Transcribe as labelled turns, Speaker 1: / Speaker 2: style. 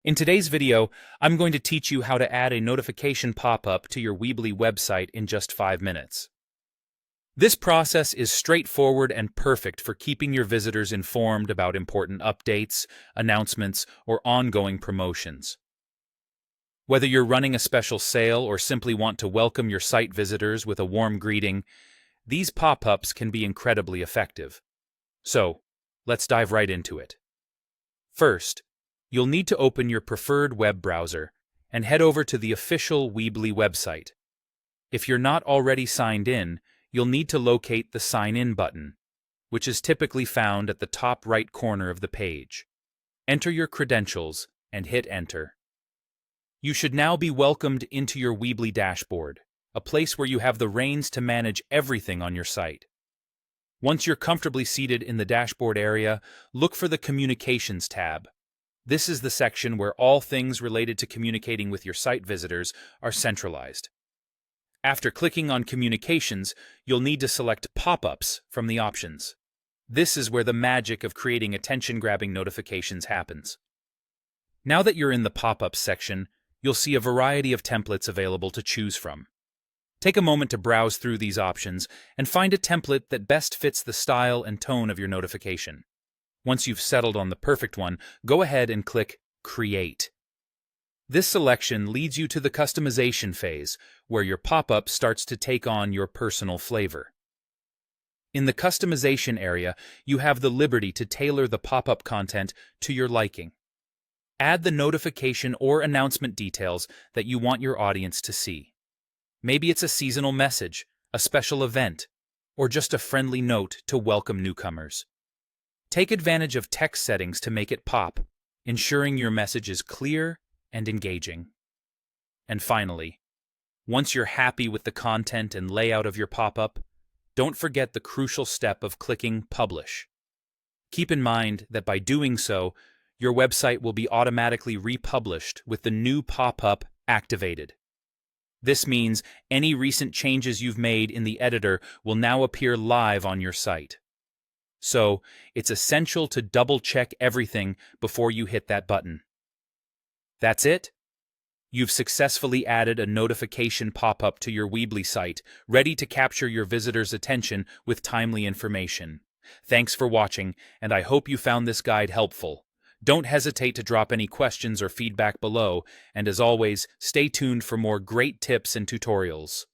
Speaker 1: In today's video, I'm going to teach you how to add a notification pop-up to your Weebly website in just 5 minutes. This process is straightforward and perfect for keeping your visitors informed about important updates, announcements, or ongoing promotions. Whether you're running a special sale or simply want to welcome your site visitors with a warm greeting, these pop-ups can be incredibly effective. So, let's dive right into it. First, you'll need to open your preferred web browser and head over to the official Weebly website. If you're not already signed in, you'll need to locate the Sign In button, which is typically found at the top right corner of the page. Enter your credentials and hit Enter. You should now be welcomed into your Weebly dashboard, a place where you have the reins to manage everything on your site. Once you're comfortably seated in the dashboard area, look for the Communications tab. This is the section where all things related to communicating with your site visitors are centralized. After clicking on Communications, you'll need to select Pop-ups from the options. This is where the magic of creating attention-grabbing notifications happens. Now that you're in the Pop-ups section, you'll see a variety of templates available to choose from. Take a moment to browse through these options and find a template that best fits the style and tone of your notification. Once you've settled on the perfect one, go ahead and click Create. This selection leads you to the customization phase, where your pop-up starts to take on your personal flavor. In the customization area, you have the liberty to tailor the pop-up content to your liking. Add the notification or announcement details that you want your audience to see. Maybe it's a seasonal message, a special event, or just a friendly note to welcome newcomers. Take advantage of text settings to make it pop, ensuring your message is clear and engaging. And finally, once you're happy with the content and layout of your pop-up, don't forget the crucial step of clicking Publish. Keep in mind that by doing so, your website will be automatically republished with the new pop-up activated. This means any recent changes you've made in the editor will now appear live on your site. So, it's essential to double-check everything before you hit that button. That's it? You've successfully added a notification pop-up to your Weebly site, ready to capture your visitors' attention with timely information. Thanks for watching, and I hope you found this guide helpful. Don't hesitate to drop any questions or feedback below, and as always, stay tuned for more great tips and tutorials.